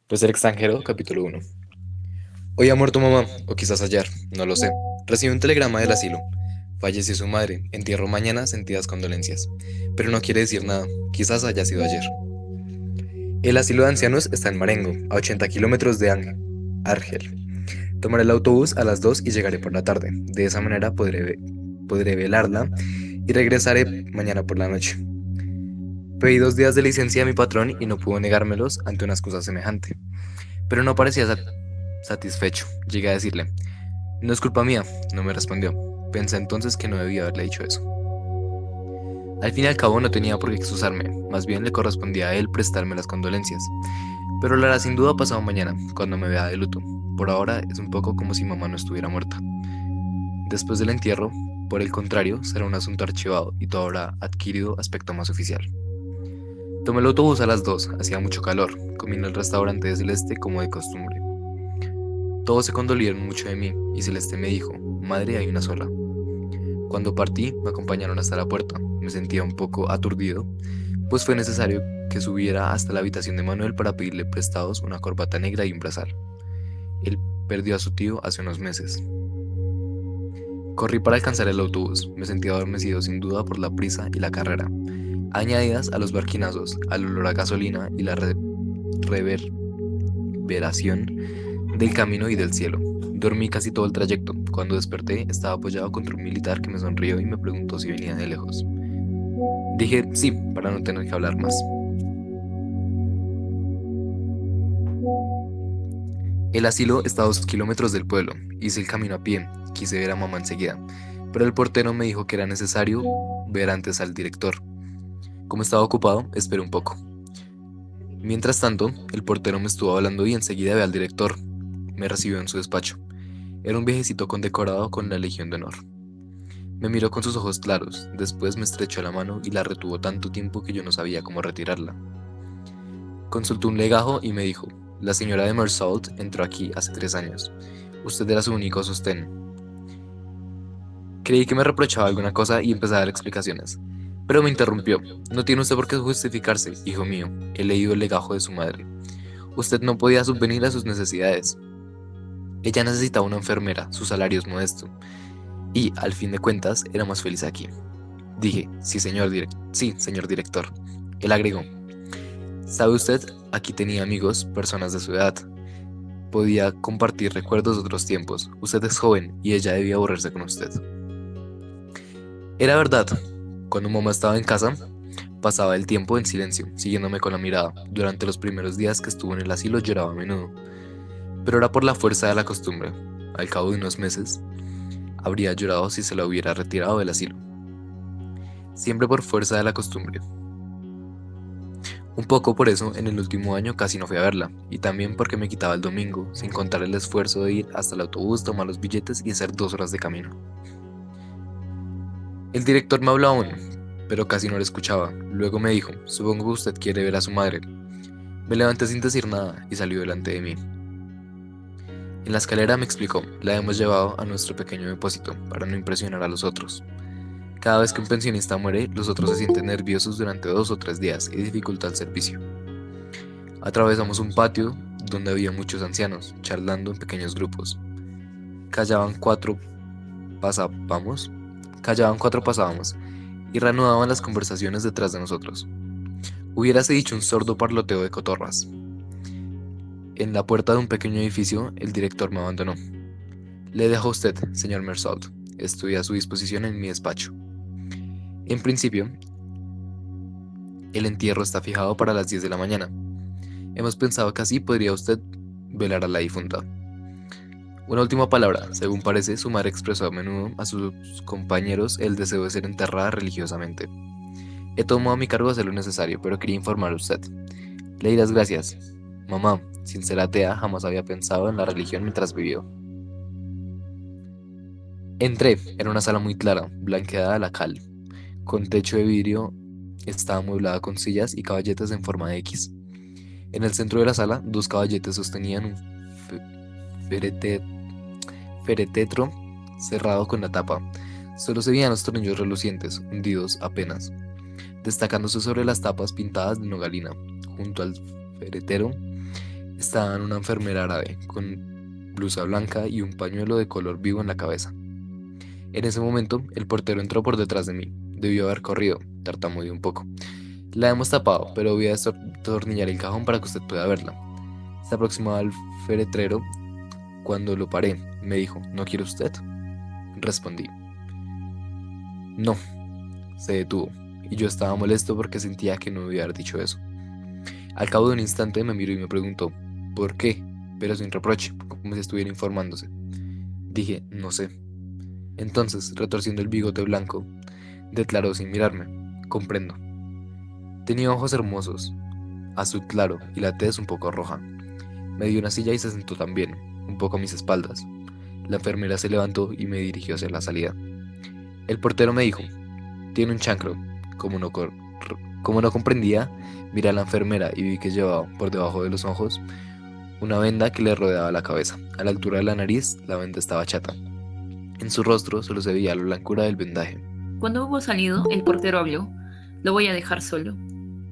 Pues el extranjero, capítulo 1. Hoy ha muerto mamá, o quizás ayer, no lo sé. Recibí un telegrama del asilo. Falleció su madre, entierro mañana, sentidas condolencias. Pero no quiere decir nada, quizás haya sido ayer. El asilo de ancianos está en Marengo, a 80 kilómetros de Argel. Tomaré el autobús a las 2 y llegaré por la tarde. De esa manera podré velarla y regresaré mañana por la noche. Pedí 2 días de licencia a mi patrón y no pudo negármelos ante una excusa semejante. Pero no parecía satisfecho. Llegué a decirle, no es culpa mía, no me respondió. Pensé entonces que no debía haberle dicho eso. Al fin y al cabo no tenía por qué excusarme, más bien le correspondía a él prestarme las condolencias. Pero lo hará sin duda pasado mañana, cuando me vea de luto. Por ahora es un poco como si mamá no estuviera muerta. Después del entierro, por el contrario, será un asunto archivado y todo habrá adquirido aspecto más oficial. Tomé el autobús a las 2, hacía mucho calor, comí en el restaurante de Celeste como de costumbre. Todos se condolieron mucho de mí y Celeste me dijo, madre hay una sola. Cuando partí, me acompañaron hasta la puerta. Me sentía un poco aturdido, pues fue necesario que subiera hasta la habitación de Manuel para pedirle prestados una corbata negra y un brazal. Él perdió a su tío hace unos meses. Corrí para alcanzar el autobús. Me sentía adormecido sin duda por la prisa y la carrera, añadidas a los barquinazos, al olor a gasolina y la reverberación del camino y del cielo. Dormí casi todo el trayecto. Cuando desperté, estaba apoyado contra un militar que me sonrió y me preguntó si venía de lejos. Dije sí, para no tener que hablar más. El asilo está a 2 kilómetros del pueblo. Hice el camino a pie. Quise ver a mamá enseguida, pero el portero me dijo que era necesario ver antes al director. Como estaba ocupado, esperé un poco. Mientras tanto, el portero me estuvo hablando y enseguida ve al director. Me recibió en su despacho. Era un viejecito condecorado con la Legión de Honor. Me miró con sus ojos claros, después me estrechó la mano y la retuvo tanto tiempo que yo no sabía cómo retirarla. Consultó un legajo y me dijo, la señora de Mersault entró aquí hace 3 años. Usted era su único sostén. Creí que me reprochaba alguna cosa y empecé a dar explicaciones. Pero me interrumpió. No tiene usted por qué justificarse, hijo mío. He leído el legajo de su madre. Usted no podía subvenir a sus necesidades. Ella necesitaba una enfermera, su salario es modesto. Y, al fin de cuentas, era más feliz aquí. Dije, sí, señor director. Él agregó, ¿sabe usted? Aquí tenía amigos, personas de su edad. Podía compartir recuerdos de otros tiempos. Usted es joven y ella debía aburrirse con usted. Era verdad. Cuando mamá estaba en casa, pasaba el tiempo en silencio, siguiéndome con la mirada. Durante los primeros días que estuvo en el asilo lloraba a menudo. Pero era por la fuerza de la costumbre. Al cabo de unos meses, habría llorado si se la hubiera retirado del asilo. Siempre por fuerza de la costumbre. Un poco por eso, en el último año casi no fui a verla, y también porque me quitaba el domingo, sin contar el esfuerzo de ir hasta el autobús, tomar los billetes y hacer 2 horas de camino. El director me habló aún, pero casi no le escuchaba. Luego me dijo, supongo que usted quiere ver a su madre. Me levanté sin decir nada y salió delante de mí. En la escalera me explicó, la hemos llevado a nuestro pequeño depósito, para no impresionar a los otros. Cada vez que un pensionista muere, los otros se sienten nerviosos durante 2 o 3 días y dificulta el servicio. Atravesamos un patio donde había muchos ancianos, charlando en pequeños grupos. Callaban cuatro, pasábamos, callaban cuatro pasábamos, y reanudaban las conversaciones detrás de nosotros. Hubiérase dicho un sordo parloteo de cotorras. En la puerta de un pequeño edificio, el director me abandonó. Le dejo a usted, señor Mersault. Estoy a su disposición en mi despacho. En principio, el entierro está fijado para las 10 de la mañana. Hemos pensado que así podría usted velar a la difunta. Una última palabra. Según parece, su madre expresó a menudo a sus compañeros el deseo de ser enterrada religiosamente. He tomado a mi cargo hacer lo necesario, pero quería informar a usted. Le di las gracias. Mamá, sin ser atea, jamás había pensado en la religión mientras vivió. Entré, era una sala muy clara, blanqueada a la cal, con techo de vidrio, estaba amueblada con sillas y caballetes en forma de X. En el centro de la sala, 2 caballetes sostenían un ferete- feretetro cerrado con la tapa. Solo se veían los tornillos relucientes, hundidos apenas, destacándose sobre las tapas pintadas de nogalina. Junto al feretero Estaban una enfermera árabe con blusa blanca y un pañuelo de color vivo en la cabeza. En ese momento, el portero entró por detrás de mí. Debió haber corrido, tartamudeó un poco. La hemos tapado, pero voy a destornillar el cajón para que usted pueda verla. Se aproximaba al féretro cuando lo paré. Me dijo, ¿no quiere usted? Respondí, no. Se detuvo, y yo estaba molesto porque sentía que no debía haber dicho eso. Al cabo de un instante me miró y me preguntó, ¿por qué? Pero sin reproche, como si estuviera informándose. Dije, no sé. Entonces, retorciendo el bigote blanco, declaró sin mirarme, comprendo. Tenía ojos hermosos, azul claro y la tez un poco roja. Me dio una silla y se sentó también, un poco a mis espaldas. La enfermera se levantó y me dirigió hacia la salida. El portero me dijo, tiene un chancro. Como no comprendía, miré a la enfermera y vi que llevaba, por debajo de los ojos, una venda que le rodeaba la cabeza. A la altura de la nariz, la venda estaba chata. En su rostro solo se veía la blancura del vendaje. Cuando hubo salido, el portero habló. Lo voy a dejar solo.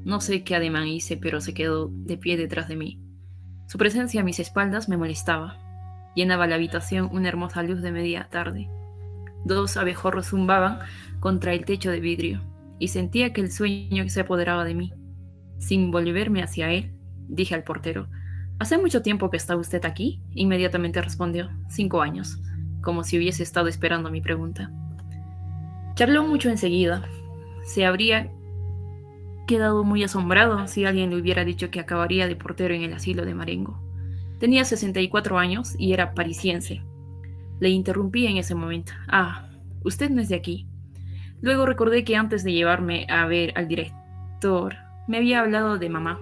No sé qué ademán hice, pero se quedó de pie detrás de mí. Su presencia a mis espaldas me molestaba. Llenaba la habitación una hermosa luz de media tarde. 2 abejorros zumbaban contra el techo de vidrio, y sentía que el sueño se apoderaba de mí. Sin volverme hacia él, dije al portero, ¿hace mucho tiempo que está usted aquí? Inmediatamente respondió, 5 años, como si hubiese estado esperando mi pregunta. Charló mucho enseguida. Se habría quedado muy asombrado si alguien le hubiera dicho que acabaría de portero en el asilo de Marengo. Tenía 64 años y era parisiense. Le interrumpí en ese momento. Ah, usted no es de aquí. Luego recordé que antes de llevarme a ver al director, me había hablado de mamá.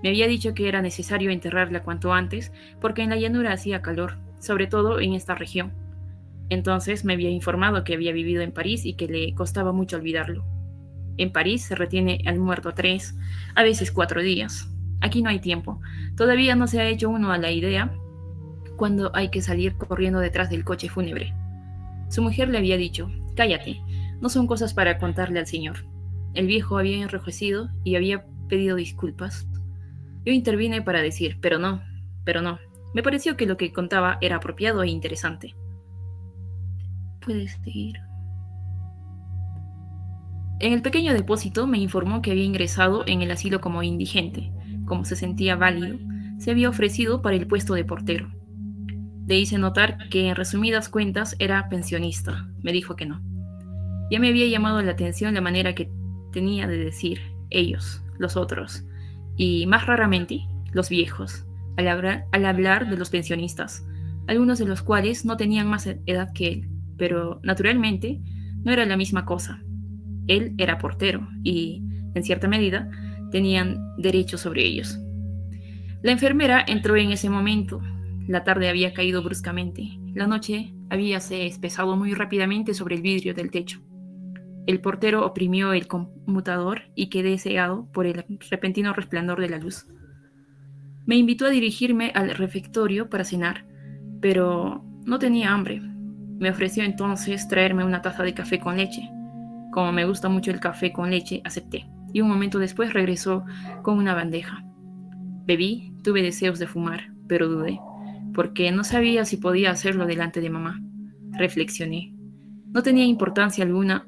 Me había dicho que era necesario enterrarla cuanto antes porque en la llanura hacía calor, sobre todo en esta región. Entonces me había informado que había vivido en París y que le costaba mucho olvidarlo. En París se retiene al muerto 3, a veces 4 días. Aquí no hay tiempo. Todavía no se ha hecho uno a la idea cuando hay que salir corriendo detrás del coche fúnebre. Su mujer le había dicho, cállate, no son cosas para contarle al señor. El viejo había enrojecido y había pedido disculpas. Yo intervine para decir, pero no. Me pareció que lo que contaba era apropiado e interesante. Puedes seguir. En el pequeño depósito me informó que había ingresado en el asilo como indigente. Como se sentía válido, se había ofrecido para el puesto de portero. Le hice notar que en resumidas cuentas era pensionista. Me dijo que no. Ya me había llamado la atención la manera que tenía de decir ellos, los otros, y más raramente los viejos, al hablar de los pensionistas, algunos de los cuales no tenían más edad que él, pero naturalmente no era la misma cosa. Él era portero y, en cierta medida, tenían derecho sobre ellos. La enfermera entró en ese momento. La tarde había caído bruscamente. La noche habíase espesado muy rápidamente sobre el vidrio del techo. El portero oprimió el conmutador y quedé cegado por el repentino resplandor de la luz. Me invitó a dirigirme al refectorio para cenar, pero no tenía hambre. Me ofreció entonces traerme una taza de café con leche. Como me gusta mucho el café con leche, acepté, y un momento después regresó con una bandeja. Bebí, tuve deseos de fumar, pero dudé, porque no sabía si podía hacerlo delante de mamá. Reflexioné. No tenía importancia alguna.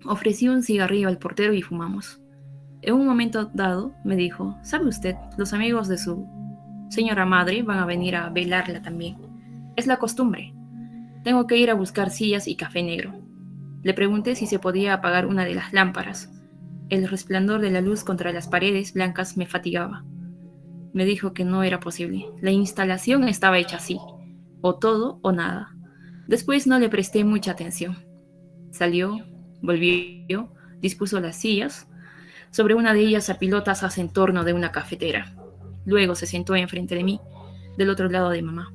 Ofrecí un cigarrillo al portero y fumamos. En un momento dado me dijo, ¿sabe usted? Los amigos de su señora madre van a venir a velarla también. Es la costumbre. Tengo que ir a buscar sillas y café negro. Le pregunté si se podía apagar una de las lámparas. El resplandor de la luz contra las paredes blancas me fatigaba. Me dijo que no era posible. La instalación estaba hecha así, o todo o nada. Después no le presté mucha atención. Salió, volvió, dispuso las sillas. Sobre una de ellas apiló tazas en torno de una cafetera. Luego se sentó enfrente de mí, del otro lado de mamá.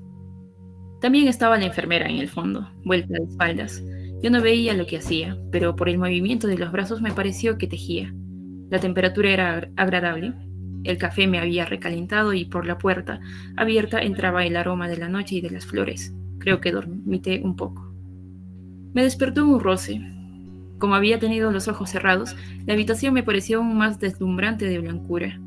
También estaba la enfermera en el fondo, vuelta de espaldas. Yo no veía lo que hacía, pero por el movimiento de los brazos me pareció que tejía. La temperatura era agradable. El café me había recalentado y por la puerta abierta entraba el aroma de la noche y de las flores. Creo que dormité un poco. Me despertó un roce. Como había tenido los ojos cerrados, la habitación me pareció aún más deslumbrante de blancura.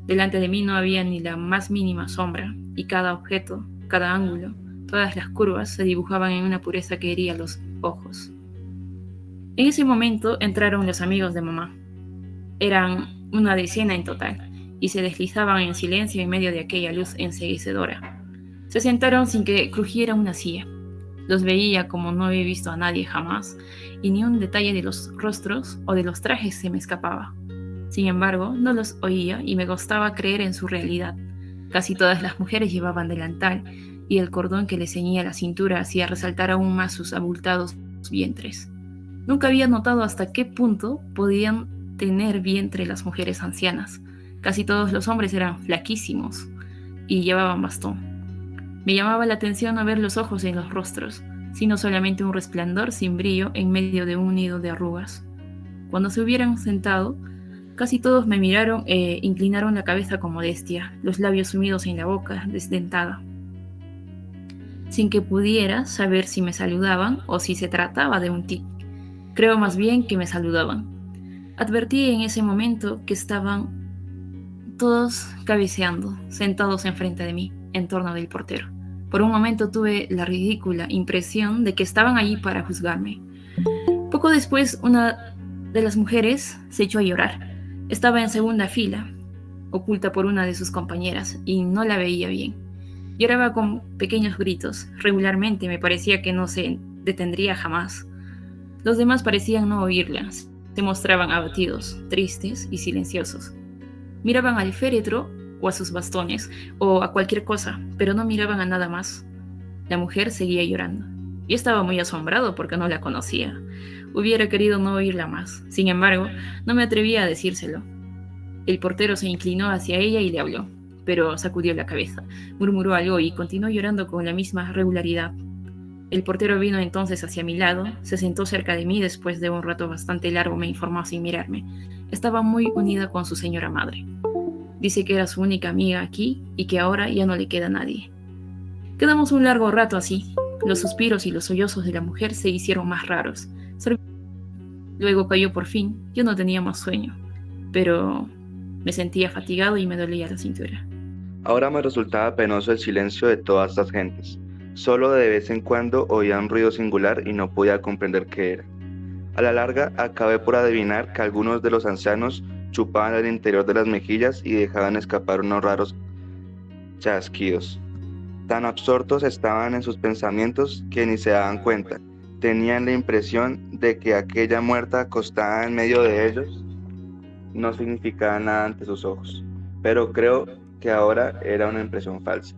Delante de mí no había ni la más mínima sombra, y cada objeto, cada ángulo, todas las curvas se dibujaban en una pureza que hería los ojos. En ese momento entraron los amigos de mamá. Eran una decena en total, y se deslizaban en silencio en medio de aquella luz enceguecedora. Se sentaron sin que crujiera una silla. Los veía como no había visto a nadie jamás, y ni un detalle de los rostros o de los trajes se me escapaba. Sin embargo, no los oía y me costaba creer en su realidad. Casi todas las mujeres llevaban delantal, y el cordón que les ceñía la cintura hacía resaltar aún más sus abultados vientres. Nunca había notado hasta qué punto podían tener vientre las mujeres ancianas. Casi todos los hombres eran flaquísimos y llevaban bastón. Me llamaba la atención no ver los ojos en los rostros, sino solamente un resplandor sin brillo en medio de un nido de arrugas. Cuando se hubieran sentado, casi todos me miraron e inclinaron la cabeza con modestia, los labios sumidos en la boca, desdentada, sin que pudiera saber si me saludaban o si se trataba de un tic. Creo más bien que me saludaban. Advertí en ese momento que estaban todos cabeceando, sentados enfrente de mí, en torno del portero. Por un momento tuve la ridícula impresión de que estaban allí para juzgarme. Poco después, una de las mujeres se echó a llorar. Estaba en segunda fila, oculta por una de sus compañeras, y no la veía bien. Lloraba con pequeños gritos. Regularmente me parecía que no se detendría jamás. Los demás parecían no oírla. Se mostraban abatidos, tristes y silenciosos. Miraban al féretro o a sus bastones, o a cualquier cosa, pero no miraban a nada más. La mujer seguía llorando. Yo estaba muy asombrado porque no la conocía. Hubiera querido no oírla más. Sin embargo, no me atrevía a decírselo. El portero se inclinó hacia ella y le habló, pero sacudió la cabeza, murmuró algo y continuó llorando con la misma regularidad. El portero vino entonces hacia mi lado, se sentó cerca de mí después de un rato bastante largo, me informó sin mirarme. Estaba muy unida con su señora madre. Dice que era su única amiga aquí y que ahora ya no le queda nadie. Quedamos un largo rato así. Los suspiros y los sollozos de la mujer se hicieron más raros. Luego cayó por fin. Yo no tenía más sueño, pero me sentía fatigado y me dolía la cintura. Ahora me resultaba penoso el silencio de todas estas gentes. Solo de vez en cuando oía un ruido singular y no podía comprender qué era. A la larga acabé por adivinar que algunos de los ancianos chupaban el interior de las mejillas y dejaban escapar unos raros chasquidos. Tan absortos estaban en sus pensamientos que ni se daban cuenta. Tenían la impresión de que aquella muerta acostada en medio de ellos no significaba nada ante sus ojos, pero creo que ahora era una impresión falsa.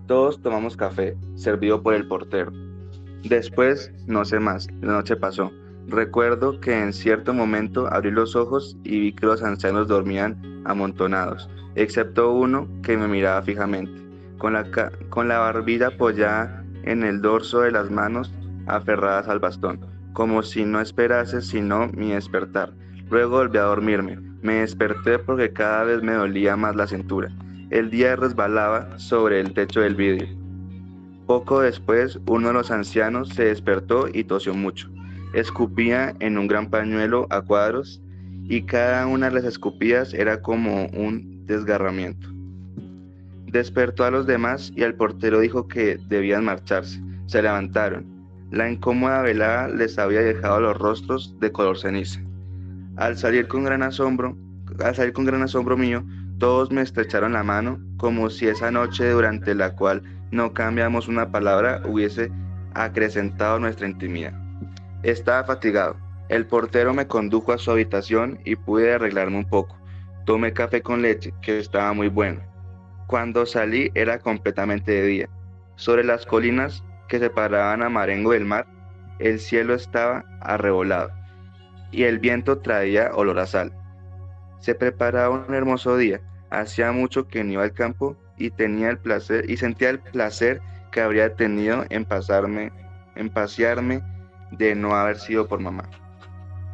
Todos tomamos café, servido por el portero. Después, no sé más, la noche pasó. Recuerdo que en cierto momento abrí los ojos y vi que los ancianos dormían amontonados, excepto uno que me miraba fijamente, con la barbilla apoyada en el dorso de las manos aferradas al bastón, como si no esperase sino mi despertar. Luego volví a dormirme. Me desperté porque cada vez me dolía más la cintura. El día resbalaba sobre el techo del vidrio. Poco después, uno de los ancianos se despertó y tosió mucho. Escupía en un gran pañuelo a cuadros y cada una de las escupidas era como un desgarramiento. Despertó a los demás y al portero dijo que debían marcharse. Se levantaron. La incómoda velada les había dejado los rostros de color ceniza. Al salir con gran asombro mío, todos me estrecharon la mano, como si esa noche durante la cual no cambiamos una palabra hubiese acrecentado nuestra intimidad. Estaba fatigado. El portero me condujo a su habitación y pude arreglarme un poco. Tomé café con leche, que estaba muy bueno. Cuando salí era completamente de día. Sobre las colinas que separaban a Marengo del mar, el cielo estaba arrebolado y el viento traía olor a sal. Se preparaba un hermoso día. Hacía mucho que no iba al campo y sentía el placer que habría tenido en pasearme de no haber sido por mamá.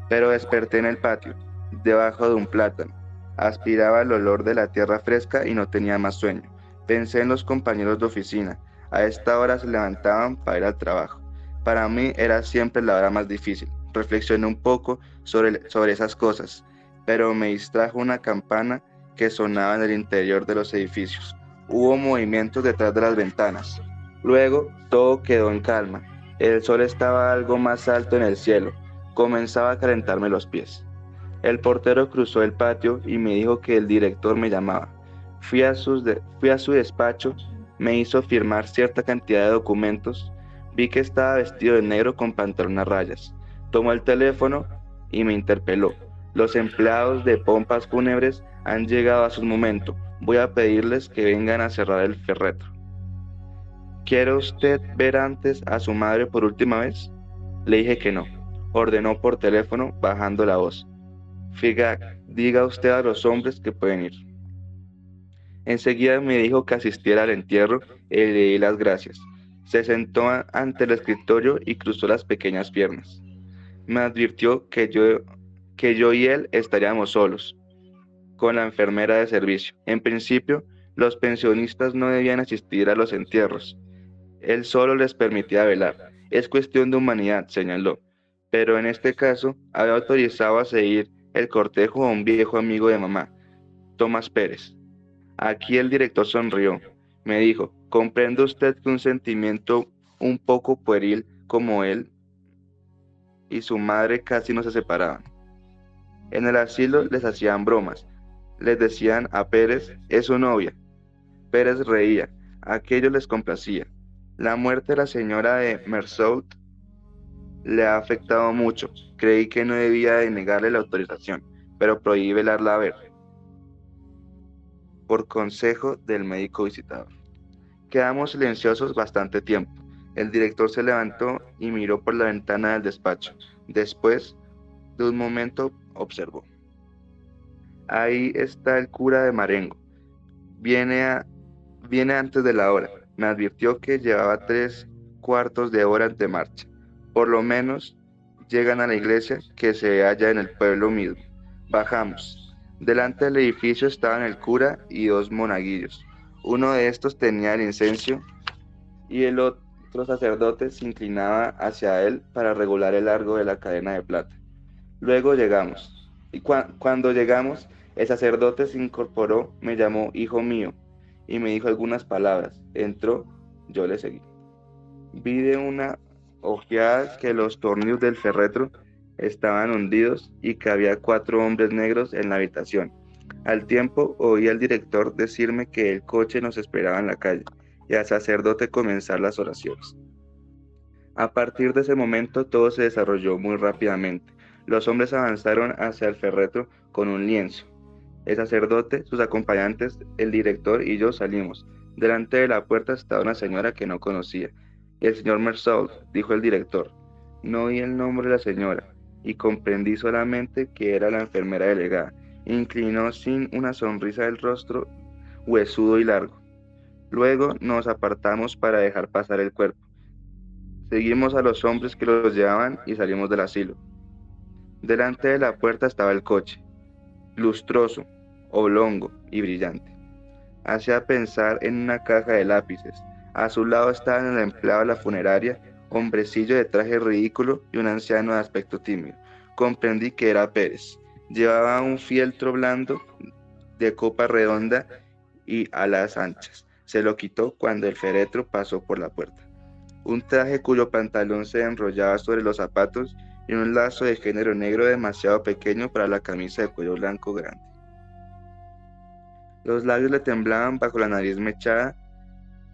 Pero desperté en el patio, debajo de un plátano. Aspiraba el olor de la tierra fresca y no tenía más sueño. Pensé en los compañeros de oficina. A esta hora se levantaban para ir al trabajo. Para mí era siempre la hora más difícil. Reflexioné un poco sobre esas cosas, pero me distrajo una campana que sonaba en el interior de los edificios. Hubo movimientos detrás de las ventanas. Luego todo quedó en calma. El sol estaba algo más alto en el cielo. Comenzaba a calentarme los pies. El portero cruzó el patio y me dijo que el director me llamaba. Fui a su despacho, me hizo firmar cierta cantidad de documentos. Vi que estaba vestido de negro con pantalón a rayas. Tomó el teléfono y me interpeló. Los empleados de pompas fúnebres han llegado a su momento. Voy a pedirles que vengan a cerrar el féretro. ¿Quiere usted ver antes a su madre por última vez? Le dije que no. Ordenó por teléfono, bajando la voz. Diga usted a los hombres que pueden ir. Enseguida me dijo que asistiera al entierro y le di las gracias. Se sentó ante el escritorio y cruzó las pequeñas piernas. Me advirtió que yo y él estaríamos solos, con la enfermera de servicio. En principio, los pensionistas no debían asistir a los entierros. Él solo les permitía velar. Es cuestión de humanidad, señaló. Pero en este caso, había autorizado a seguir el cortejo a un viejo amigo de mamá, Tomás Pérez. Aquí el director sonrió. Me dijo, ¿comprende usted que un sentimiento un poco pueril como él y su madre casi no se separaban? En el asilo les hacían bromas. Les decían a Pérez, es su novia. Pérez reía. Aquello les complacía. La muerte de la señora de Mersault le ha afectado mucho. Creí que no debía de negarle la autorización, pero prohibí velarla a ver. Por consejo del médico visitador. Quedamos silenciosos bastante tiempo. El director se levantó y miró por la ventana del despacho. Después de un momento observó. Ahí está el cura de Marengo. Viene antes de la hora. Me advirtió que llevaba 3/4 de hora de marcha. Por lo menos llegan a la iglesia que se halla en el pueblo mismo. Bajamos. Delante del edificio estaban el cura y 2 monaguillos. Uno de estos tenía el incienso y el otro sacerdote se inclinaba hacia él para regular el largo de la cadena de plata. Luego llegamos. Y cuando llegamos, el sacerdote se incorporó, me llamó hijo mío y me dijo algunas palabras. Entró, yo le seguí. Vi de una ojeada que los tornillos del féretro estaban hundidos y que había 4 hombres negros en la habitación. Al tiempo oí al director decirme que el coche nos esperaba en la calle y al sacerdote comenzar las oraciones. A partir de ese momento todo se desarrolló muy rápidamente. Los hombres avanzaron hacia el féretro con un lienzo. El sacerdote, sus acompañantes, el director y yo salimos. Delante de la puerta estaba una señora que no conocía. El señor Mersault, dijo el director. No oí el nombre de la señora y comprendí solamente que era la enfermera delegada. Inclinó sin una sonrisa el rostro huesudo y largo. Luego nos apartamos para dejar pasar el cuerpo. Seguimos a los hombres que los llevaban y salimos del asilo. Delante de la puerta estaba el coche, lustroso, oblongo y brillante. Hacía pensar en una caja de lápices. A su lado estaban el empleado de la funeraria, hombrecillo de traje ridículo y un anciano de aspecto tímido. Comprendí que era Pérez. Llevaba un fieltro blando de copa redonda y alas anchas. Se lo quitó cuando el féretro pasó por la puerta. Un traje cuyo pantalón se enrollaba sobre los zapatos y un lazo de género negro demasiado pequeño para la camisa de cuello blanco grande. Los labios le temblaban bajo la nariz mechada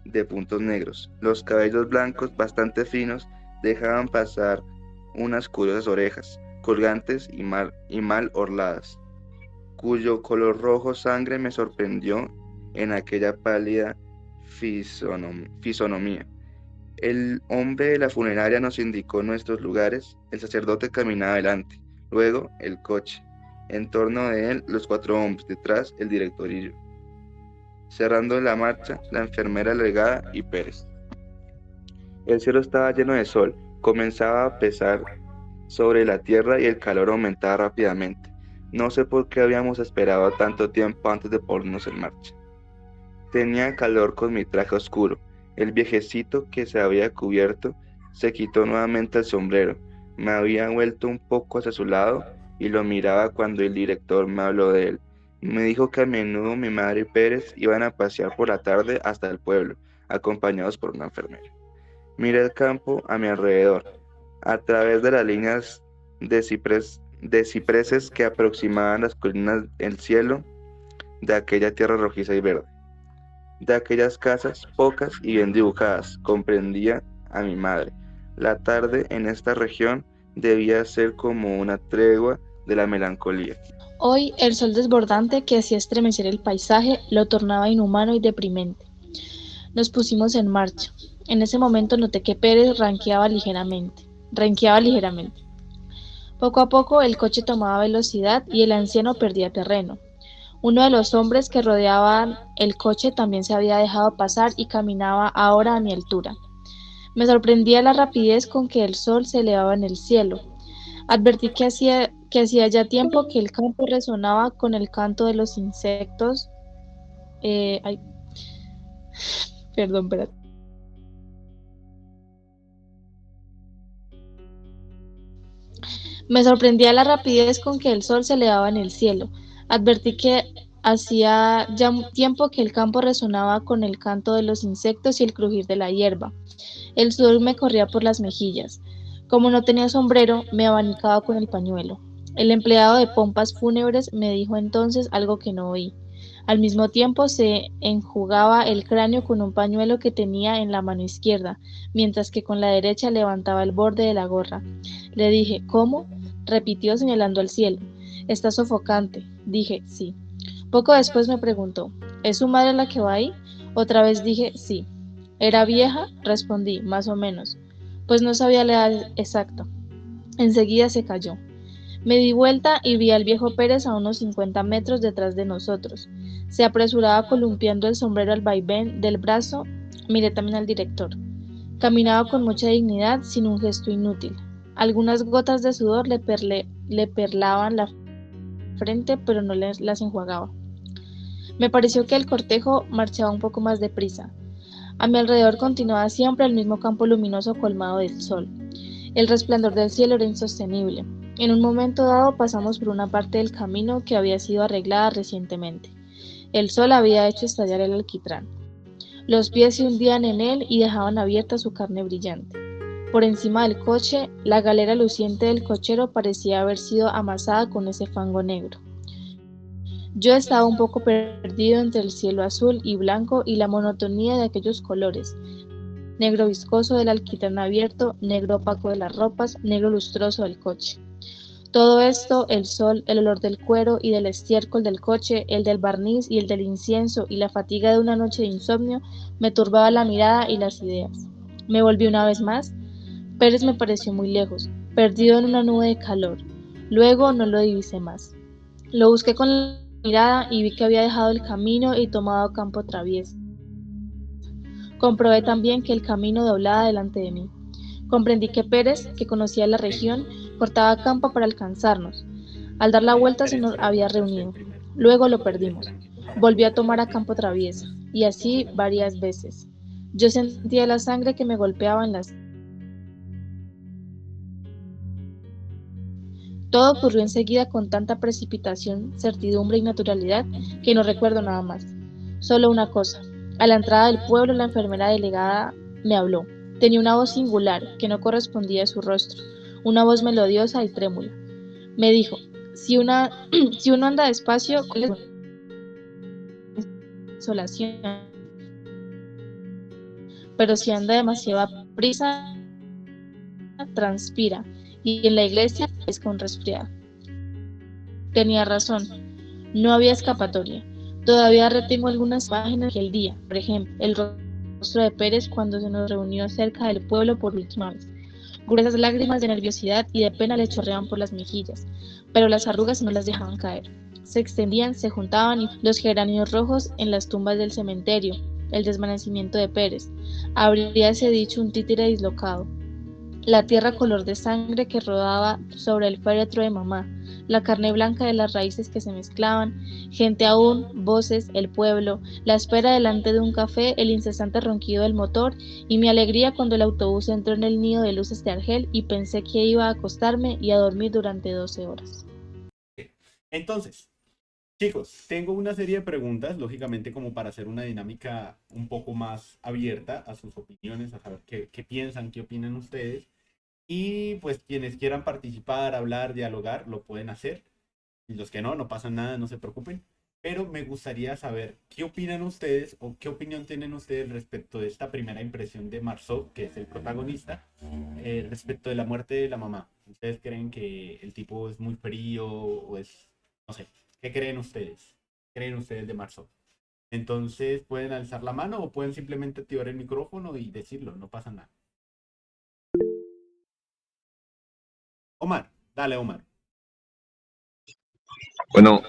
de puntos negros. Los cabellos blancos, bastante finos, dejaban pasar unas curiosas orejas, colgantes y mal orladas, cuyo color rojo sangre me sorprendió en aquella pálida fisonomía. El hombre de la funeraria nos indicó nuestros lugares. El sacerdote caminaba adelante, luego el coche. En torno de él, los 4 hombres, detrás el director y yo. Cerrando la marcha, la enfermera delegada y Pérez. El cielo estaba lleno de sol, comenzaba a pesar sobre la tierra y el calor aumentaba rápidamente. No sé por qué habíamos esperado tanto tiempo antes de ponernos en marcha. Tenía calor con mi traje oscuro. El viejecito que se había cubierto se quitó nuevamente el sombrero. Me había vuelto un poco hacia su lado y lo miraba cuando el director me habló de él. Me dijo que a menudo mi madre y Pérez iban a pasear por la tarde hasta el pueblo, acompañados por una enfermera. Miré el campo a mi alrededor, a través de las líneas de cipreses que aproximaban las colinas del cielo de aquella tierra rojiza y verde. De aquellas casas, pocas y bien dibujadas, comprendía a mi madre. La tarde en esta región debía ser como una tregua de la melancolía. Hoy el sol desbordante que hacía estremecer el paisaje lo tornaba inhumano y deprimente. Nos pusimos en marcha. En ese momento noté que Pérez renqueaba ligeramente. Poco a poco el coche tomaba velocidad y el anciano perdía terreno. Uno de los hombres que rodeaban el coche también se había dejado pasar y caminaba ahora a mi altura. Me sorprendía la rapidez con que el sol se elevaba en el cielo. Advertí que hacía ya tiempo que el campo resonaba con el canto de los insectos. Ay, perdón, espérate. Me sorprendía la rapidez con que el sol se elevaba en el cielo. Advertí que hacía ya tiempo que el campo resonaba con el canto de los insectos y el crujir de la hierba. El sudor me corría por las mejillas. Como no tenía sombrero, me abanicaba con el pañuelo. El empleado de pompas fúnebres me dijo entonces algo que no oí. Al mismo tiempo se enjugaba el cráneo con un pañuelo que tenía en la mano izquierda, mientras que con la derecha levantaba el borde de la gorra. Le dije, ¿cómo? Repitió señalando al cielo. Está sofocante. Dije, sí. Poco después me preguntó, ¿es su madre la que va ahí? Otra vez dije, sí. ¿Era vieja? Respondí, más o menos. Pues no sabía la edad exacta. Enseguida se calló. Me di vuelta y vi al viejo Pérez a unos 50 metros detrás de nosotros. Se apresuraba columpiando el sombrero al vaivén del brazo. Miré también al director. Caminaba con mucha dignidad, sin un gesto inútil. Algunas gotas de sudor le perlaban la frente, pero no las enjuagaba. Me pareció que el cortejo marchaba un poco más deprisa. A mi alrededor continuaba siempre el mismo campo luminoso colmado del sol. El resplandor del cielo era insostenible. En un momento dado pasamos por una parte del camino que había sido arreglada recientemente. El sol había hecho estallar el alquitrán. Los pies se hundían en él y dejaban abierta su carne brillante. Por encima del coche, la galera luciente del cochero parecía haber sido amasada con ese fango negro. Yo estaba un poco perdido entre el cielo azul y blanco y la monotonía de aquellos colores. Negro viscoso del alquitrán abierto, negro opaco de las ropas, negro lustroso del coche. Todo esto, el sol, el olor del cuero y del estiércol del coche, el del barniz y el del incienso y la fatiga de una noche de insomnio, me turbaba la mirada y las ideas. Me volví una vez más. Pérez me pareció muy lejos, perdido en una nube de calor. Luego no lo divisé más. Lo busqué con la mirada y vi que había dejado el camino y tomado campo traviesa. Comprobé también que el camino doblaba delante de mí. Comprendí que Pérez, que conocía la región, cortaba campo para alcanzarnos. Al dar la vuelta se nos había reunido. Luego lo perdimos. Volvió a tomar a campo traviesa, y así varias veces. Yo sentía la sangre que me golpeaba en las... Todo ocurrió enseguida con tanta precipitación, certidumbre y naturalidad que no recuerdo nada más. Solo una cosa. A la entrada del pueblo la enfermera delegada me habló. Tenía una voz singular que no correspondía a su rostro, una voz melodiosa y trémula. Me dijo, si uno anda despacio, ¿cuál es la consolación? Pero si anda demasiado prisa, transpira, y en la iglesia es con resfriado. Tenía razón, no había escapatoria. Todavía retengo algunas páginas de aquel día, por ejemplo, el rostro de Pérez cuando se nos reunió cerca del pueblo por última vez. Gruesas lágrimas de nerviosidad y de pena le chorreaban por las mejillas, pero las arrugas no las dejaban caer. Se extendían, se juntaban y los geranios rojos en las tumbas del cementerio, el desvanecimiento de Pérez. Habríase dicho un títere dislocado. La tierra color de sangre que rodaba sobre el féretro de mamá, la carne blanca de las raíces que se mezclaban, gente aún, voces, el pueblo, la espera delante de un café, el incesante ronquido del motor y mi alegría cuando el autobús entró en el nido de luces de Argel y pensé que iba a acostarme y a dormir durante 12 horas. Entonces, Chicos, tengo una serie de preguntas, lógicamente como para hacer una dinámica un poco más abierta a sus opiniones, a saber qué piensan, qué opinan ustedes. Y pues quienes quieran participar, hablar, dialogar, lo pueden hacer. Y los que no, no pasa nada, no se preocupen. Pero me gustaría saber qué opinan ustedes o qué opinión tienen ustedes respecto de esta primera impresión de Marceau, que es el protagonista, respecto de la muerte de la mamá. ¿Ustedes creen que el tipo es muy frío o es, no sé, qué creen ustedes? ¿Qué creen ustedes de Marceau? Entonces pueden alzar la mano o pueden simplemente activar el micrófono y decirlo, no pasa nada. Omar, dale Omar. Bueno,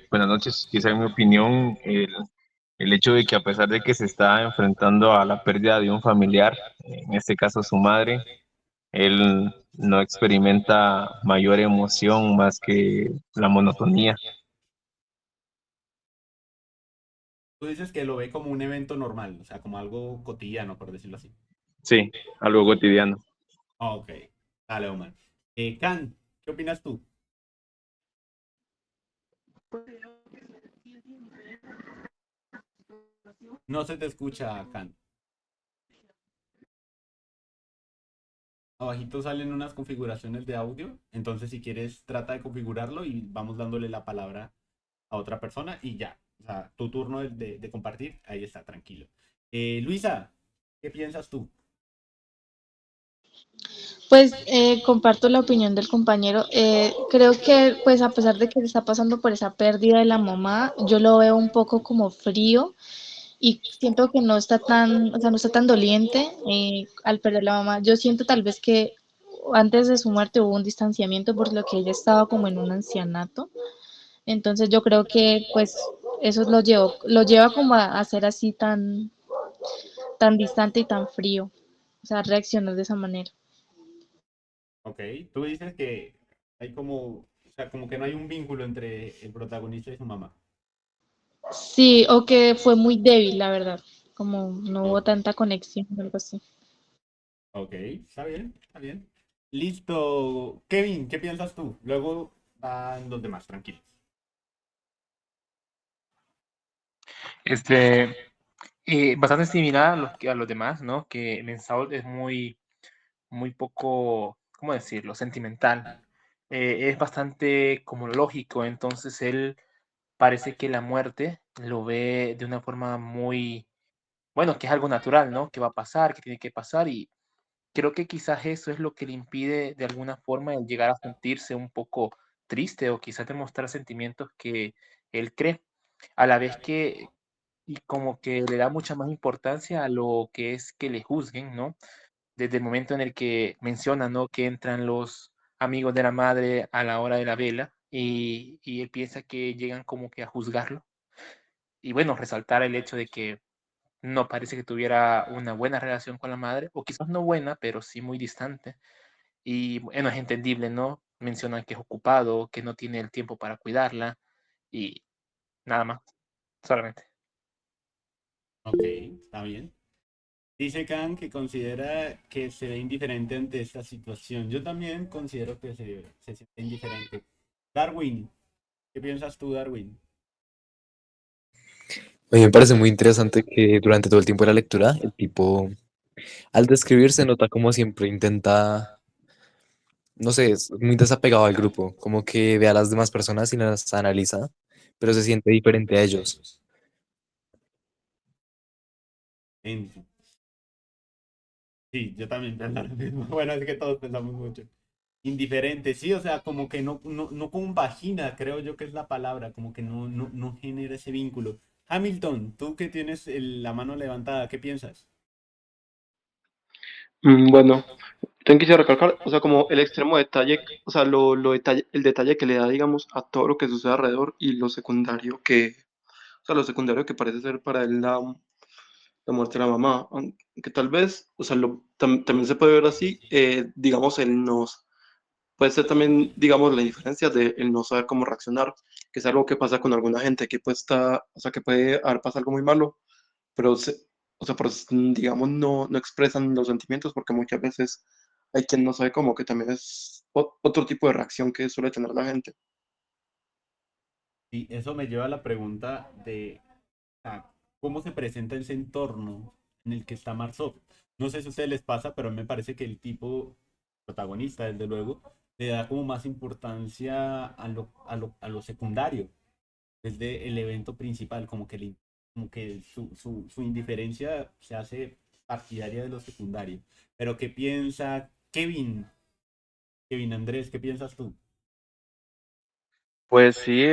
buenas noches. Quizá en mi opinión, el hecho de que a pesar de que se está enfrentando a la pérdida de un familiar, en este caso su madre, él no experimenta mayor emoción más que la monotonía. Tú dices que lo ve como un evento normal, o sea, como algo cotidiano, por decirlo así. Sí, algo cotidiano. Ok, dale, Omar. Can, ¿qué opinas tú? No se te escucha, Can. Abajito salen unas configuraciones de audio, entonces si quieres trata de configurarlo y vamos dándole la palabra a otra persona y ya. O sea, tu turno de compartir, ahí está, tranquilo. Luisa, ¿qué piensas tú? Pues comparto la opinión del compañero. Creo que, pues a pesar de que se está pasando por esa pérdida de la mamá, yo lo veo un poco como frío y siento que no está tan, o sea, no está tan doliente al perder la mamá. Yo siento tal vez que antes de su muerte hubo un distanciamiento por lo que ella estaba como en un ancianato. Entonces yo creo que pues eso lo lleva como a ser así tan distante y tan frío. O sea, reaccionar de esa manera. Ok, tú dices que hay como, o sea, como que no hay un vínculo entre el protagonista y su mamá. Sí, o que fue muy débil, la verdad. Como no hubo Ok, tanta conexión o algo así. ok, está bien, está bien. Listo. Kevin, ¿qué piensas tú? Luego van los demás, tranquilos. Este, bastante similar a a los demás, ¿no? Que Mensaul es muy poco, ¿cómo decirlo? Sentimental. Es bastante como lógico, entonces él parece que la muerte lo ve de una forma muy, bueno, que es algo natural, ¿no? Que va a pasar, que tiene que pasar y creo que quizás eso es lo que le impide de alguna forma el llegar a sentirse un poco triste o quizás demostrar sentimientos que él cree, a la vez que y como que le da mucha más importancia a lo que es que le juzguen, ¿no? Desde el momento en el que menciona, ¿no? Que entran los amigos de la madre a la hora de la vela y él piensa que llegan como que a juzgarlo. Y bueno, resaltar el hecho de que no parece que tuviera una buena relación con la madre, o quizás no buena, pero sí muy distante. Y bueno, es entendible, ¿no? Mencionan que es ocupado, que no tiene el tiempo para cuidarla y nada más, solamente. Ok, está bien. Dice Khan que considera que se ve indiferente ante esta situación. Yo también considero que se siente indiferente. Darwin, ¿qué piensas tú, Darwin? A mí me parece muy interesante que durante todo el tiempo de la lectura, el tipo, al describir, se nota como siempre intenta, no sé, es muy desapegado al grupo, como que ve a las demás personas y las analiza, pero se siente diferente a ellos. Enzo. Sí, yo también pienso lo mismo. Bueno, es que todos pensamos mucho. Indiferente, sí, o sea, como que no compagina, creo yo que es la palabra, como que no genera ese vínculo. Hamilton, tú que tienes la mano levantada, ¿qué piensas? Bueno, tengo que recalcar, o sea, como el extremo detalle, o sea, el detalle que le da, digamos, a todo lo que sucede alrededor y lo secundario o sea, lo secundario que parece ser para él la muerte de la mamá, aunque tal vez, o sea, también se puede ver así, digamos, puede ser también, digamos, la diferencia de el no saber cómo reaccionar, que es algo que pasa con alguna gente que puede estar, o sea, que puede haber pasado algo muy malo, pero, o sea, pero digamos, no expresan los sentimientos porque muchas veces hay quien no sabe cómo, que también es otro tipo de reacción que suele tener la gente. Y eso me lleva a la pregunta de cómo se presenta ese entorno en el que está Marceau. No sé si a ustedes les pasa, pero a mí me parece que el tipo protagonista, desde luego, le da como más importancia a lo secundario, desde el evento principal, como que su indiferencia se hace partidaria de lo secundario. Pero ¿qué piensa Kevin? Kevin Andrés, ¿qué piensas tú? Pues sí,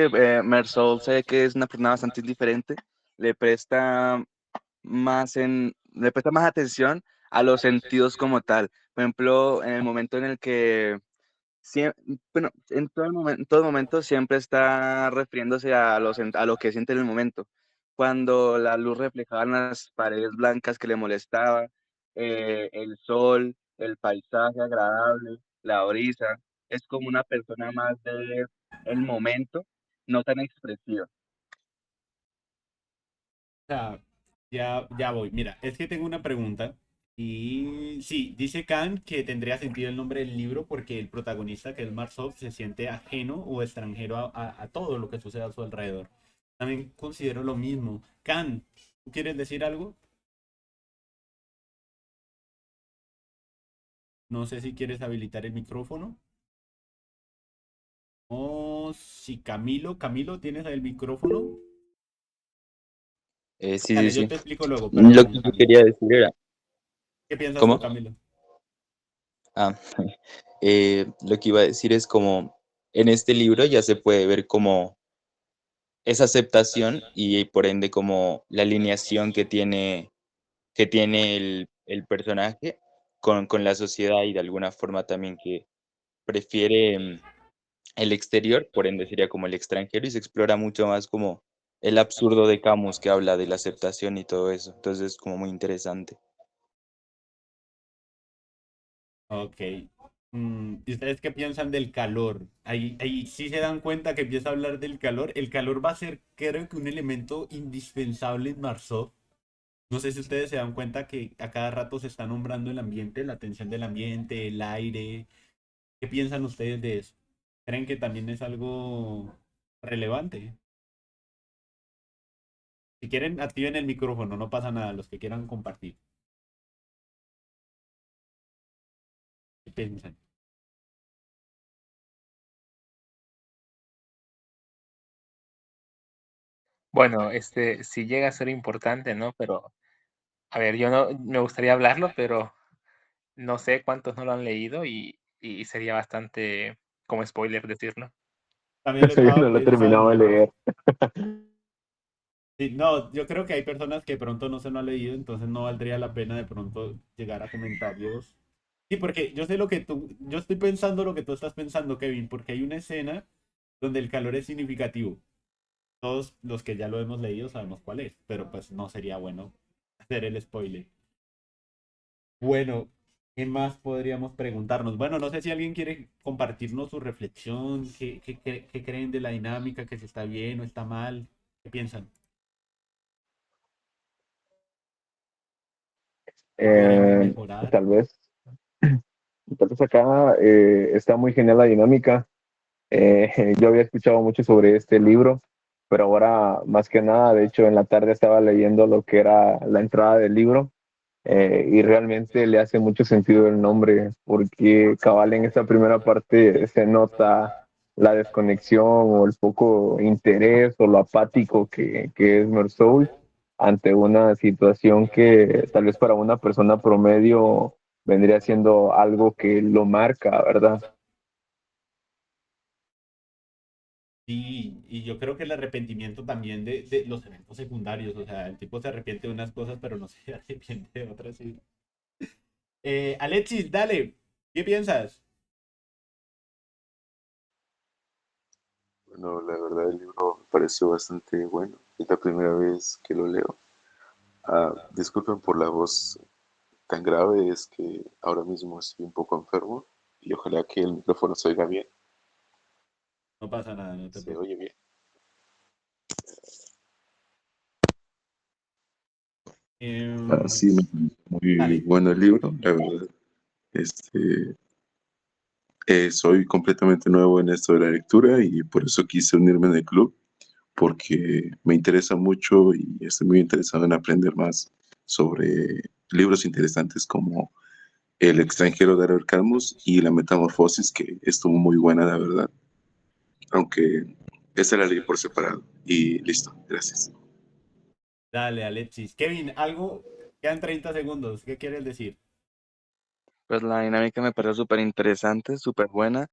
Mersol sé que es una persona bastante indiferente, le presta le presta más atención a los sentidos como tal. Por ejemplo, en el momento en el que bueno, en todo momento siempre está refiriéndose a lo que siente en el momento. Cuando la luz reflejaba en las paredes blancas que le molestaba, el sol, el paisaje agradable, la brisa, es como una persona más de el momento, no tan expresiva. Sea, ya voy. Mira, es que tengo una pregunta. Y sí, dice Kant que tendría sentido el nombre del libro porque el protagonista, que es Marceau, se siente ajeno o extranjero a todo lo que sucede a su alrededor. También considero lo mismo. Kant, ¿tú quieres decir algo? No sé si quieres habilitar el micrófono. O si Camilo, ¿tienes el micrófono? Sí, sí, Dale, yo sí. te explico luego. Lo que Perdóname, yo Camilo. quería decir era, ¿Qué piensas tú, ¿cómo? Camilo? Ah, lo que iba a decir es como, en este libro ya se puede ver como esa aceptación y por ende como la alineación que tiene el personaje con la sociedad y de alguna forma también que prefiere el exterior, por ende sería como el extranjero y se explora mucho más como el absurdo de Camus que habla de la aceptación y todo eso. Entonces es como muy interesante. Ok. ¿Y ustedes qué piensan del calor? Ahí sí se dan cuenta que empieza a hablar del calor. El calor va a ser, creo que, un elemento indispensable en Marceau. No sé si ustedes se dan cuenta que a cada rato se está nombrando el ambiente, la tensión del ambiente, el aire. ¿Qué piensan ustedes de eso? ¿Creen que también es algo relevante? Si quieren, activen el micrófono, no pasa nada, los que quieran compartir. ¿Qué piensan? Bueno, sí llega a ser importante, ¿no? Pero, a ver, yo no me gustaría hablarlo, pero no sé cuántos no lo han leído y sería bastante como spoiler decirlo. También lo Yo no estaba lo he terminado de pensando. leer. Sí, no, yo creo que hay personas que de pronto no se lo han leído, entonces no valdría la pena de pronto llegar a comentarios. Sí, porque yo sé yo estoy pensando lo que tú estás pensando, Kevin, porque hay una escena donde el calor es significativo. Todos los que ya lo hemos leído sabemos cuál es, pero pues no sería bueno hacer el spoiler. Bueno, ¿qué más podríamos preguntarnos? Bueno, no sé si alguien quiere compartirnos su reflexión, qué creen de la dinámica, que si está bien o está mal, ¿qué piensan? ¿Qué podríamos Eh, mejorar? tal vez, tal vez acá está muy genial la dinámica. Yo había escuchado mucho sobre este libro, pero ahora más que nada, de hecho en la tarde estaba leyendo lo que era la entrada del libro y realmente le hace mucho sentido el nombre porque cabal en esta primera parte se nota la desconexión o el poco interés o lo apático que es Mersault ante una situación que tal vez para una persona promedio vendría siendo algo que lo marca, ¿verdad? Sí, y yo creo que el arrepentimiento también de los eventos secundarios, o sea, el tipo se arrepiente de unas cosas, pero no se arrepiente de otras. Sí. Alexis, dale, ¿qué piensas? Bueno, la verdad el libro me pareció bastante bueno. Es la primera vez que lo leo. Disculpen por la voz tan grave, es que ahora mismo estoy un poco enfermo y ojalá que el micrófono se oiga bien. No pasa nada, no te Se preocupes. oye bien. Sí, me pareció muy Dale. bueno el libro, la verdad. Este, soy completamente nuevo en esto de la lectura y por eso quise unirme en el club, porque me interesa mucho y estoy muy interesado en aprender más sobre libros interesantes como El extranjero de Albert Camus y La Metamorfosis, que estuvo muy buena, la verdad, aunque esa la leí por separado. Y listo, gracias. Dale, Alexis. Kevin, algo, quedan 30 segundos. ¿Qué quieres decir? Pues la dinámica me parece súper interesante, súper buena.